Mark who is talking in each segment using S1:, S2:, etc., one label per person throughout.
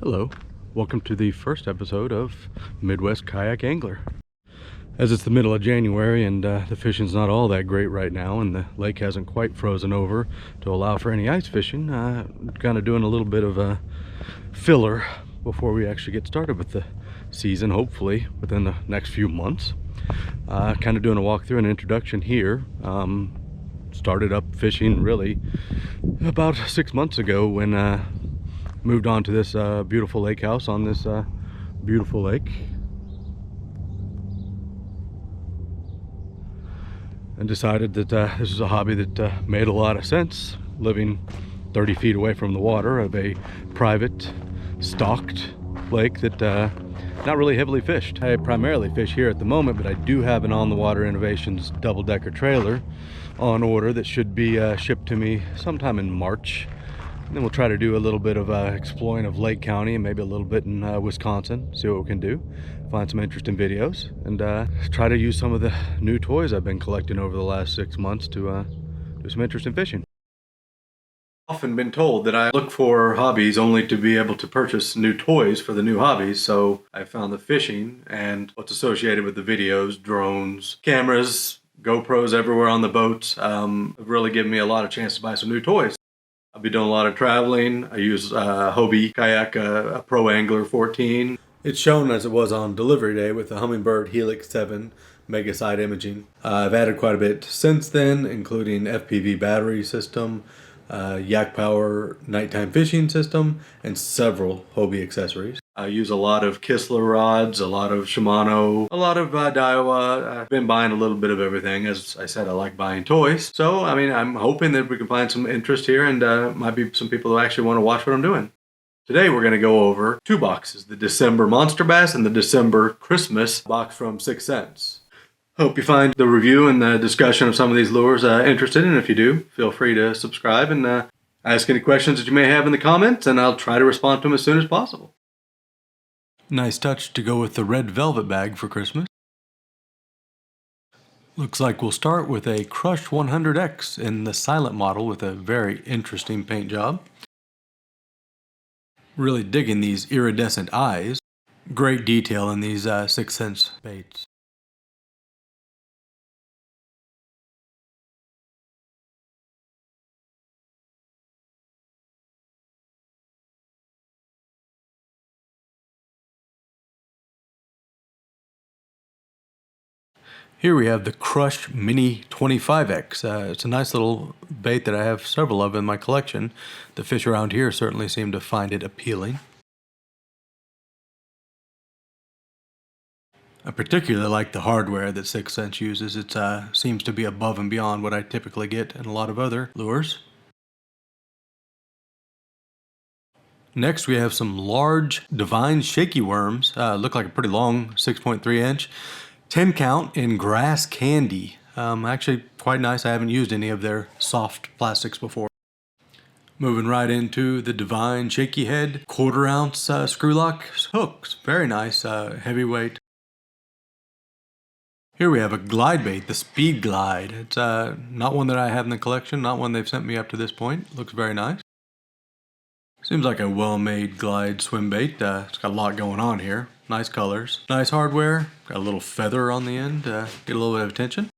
S1: Hello, welcome to the first episode of Midwest Kayak Angler. As it's the middle of January and the fishing's not all that great right now and the lake hasn't quite frozen over to allow for any ice fishing, kind of doing a little bit of a filler before we actually get started with the season, hopefully within the next few months. Kind of doing a walkthrough and introduction here. Started up fishing really about 6 months ago when moved on to this beautiful lake house on this beautiful lake, and decided that this is a hobby that made a lot of sense, living 30 feet away from the water of a private stocked lake that not really heavily fished. I primarily fish here at the moment, but I do have an On the Water Innovations double-decker trailer on order that should be shipped to me sometime in March. And then we'll try to do a little bit of exploring of Lake County and maybe a little bit in Wisconsin, see what we can do, find some interesting videos, and try to use some of the new toys I've been collecting over the last 6 months to do some interesting fishing. I've often been told that I look for hobbies only to be able to purchase new toys for the new hobbies, so I found the fishing and what's associated with the videos, drones, cameras, GoPros everywhere on the boats, have really given me a lot of chance to buy some new toys. I'll be doing a lot of traveling. I use Hobie Kayak Pro Angler 14. It's shown as it was on delivery day with the Humminbird Helix 7 Mega Side Imaging. I've added quite a bit since then, including FPV battery system, Yak Power nighttime fishing system, and several Hobie accessories. I use a lot of Kistler rods, a lot of Shimano, a lot of Daiwa. I've been buying a little bit of everything. As I said, I like buying toys. So, I mean, I'm hoping that we can find some interest here and might be some people who actually want to watch what I'm doing. Today we're going to go over two boxes, the December Monsterbass and the December Christmas box from 6 Cents. Hope you find the review and the discussion of some of these lures interesting, and if you do, feel free to subscribe and ask any questions that you may have in the comments, and I'll try to respond to them as soon as possible. Nice touch to go with the red velvet bag for Christmas. Looks like we'll start with a Crush 100X in the silent model with a very interesting paint job. Really digging these iridescent eyes. Great detail in these 6 Cents baits. Here we have the Crush Mini 25X. It's a nice little bait that I have several of in my collection. The fish around here certainly seem to find it appealing. I particularly like the hardware that 6 Cents uses. It seems to be above and beyond what I typically get in a lot of other lures. Next we have some large Divine Shaky Worms. Look like a pretty long 6.3 inch. 10 count in grass candy. Actually quite nice. I haven't used any of their soft plastics before. Moving right into the Divine Shaky Head 1/4 ounce screw lock hooks. Very nice, heavyweight. Here we have a glide bait, the Speed Glide. It's not one that I have in the collection, not one they've sent me up to this point. Looks very nice. Seems like a well-made glide swim bait. It's got a lot going on here. Nice colors, nice hardware. Got a little feather on the end, get a little bit of attention.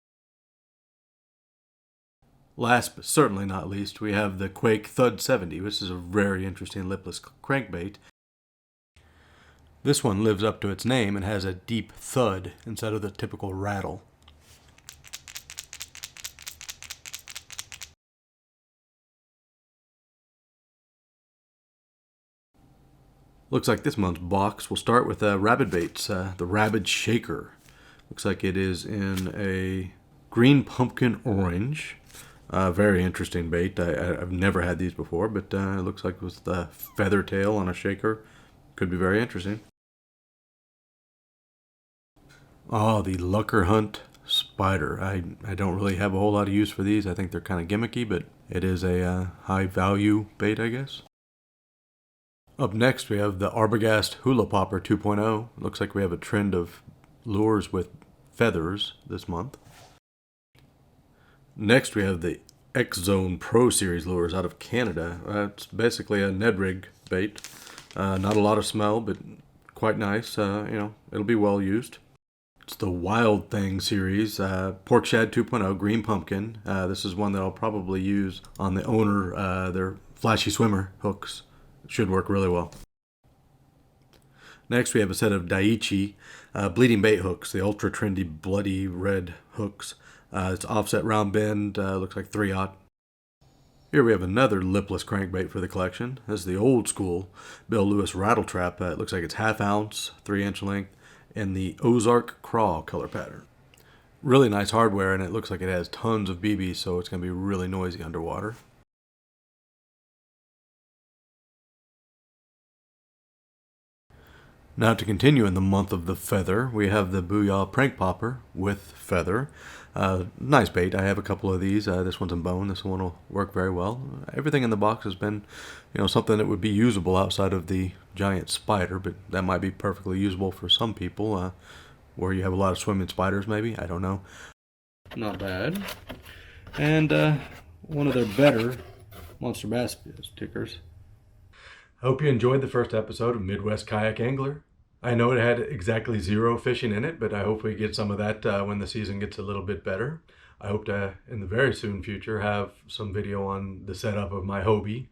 S1: Last but certainly not least, we have the Quake Thud 70, which is a very interesting lipless crankbait. This one lives up to its name and has a deep thud instead of the typical rattle. Looks like this month's box will start with rabbit baits, the Rabbit Shaker. Looks like it is in a green pumpkin orange. Very interesting bait. I've never had these before, but it looks like with the feather tail on a shaker, could be very interesting. Oh, the Lucker Hunt Spider. I don't really have a whole lot of use for these. I think they're kind of gimmicky, but it is a high value bait, I guess. Up next we have the Arbogast Hula Popper 2.0. Looks like we have a trend of lures with feathers this month. Next we have the X Zone Pro Series lures out of Canada. It's basically a Ned rig bait. Not a lot of smell, but quite nice. You know, it'll be well used. It's the Wild Thing series, Pork Shad 2.0 Green Pumpkin. This is one that I'll probably use on the owner, their Flashy Swimmer hooks. It should work really well. Next we have a set of Daiichi Bleeding Bait hooks, the ultra trendy bloody red hooks. It's offset round bend, looks like 3/0. Here we have another lipless crankbait for the collection. This is the old school Bill Lewis rattle trap. It looks like it's 1/2 ounce, 3-inch length, in the Ozark Craw color pattern. Really nice hardware, and it looks like it has tons of BBs, so it's going to be really noisy underwater. Now to continue in the month of the feather, we have the Booyah Prank Popper with feather. Nice bait. I have a couple of these. This one's in bone. This one will work very well. Everything in the box has been, something that would be usable outside of the giant spider, but that might be perfectly usable for some people, where you have a lot of swimming spiders maybe. I don't know. Not bad. And one of their better Monsterbass stickers. I hope you enjoyed the first episode of Midwest Kayak Angler. I know it had exactly 0 fishing in it, but I hope we get some of that when the season gets a little bit better. I hope to, in the very soon future, have some video on the setup of my Hobie,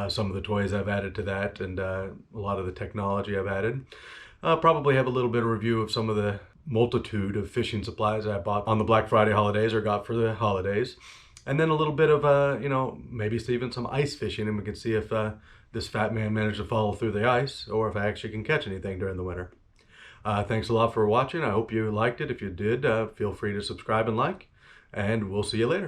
S1: some of the toys I've added to that, and a lot of the technology I've added. I'll probably have a little bit of review of some of the multitude of fishing supplies I bought on the Black Friday holidays or got for the holidays. And then a little bit of, maybe even some ice fishing, and we can see if this fat man managed to follow through the ice, or if I actually can catch anything during the winter. Thanks a lot for watching. I hope you liked it. If you did, feel free to subscribe and like, and we'll see you later.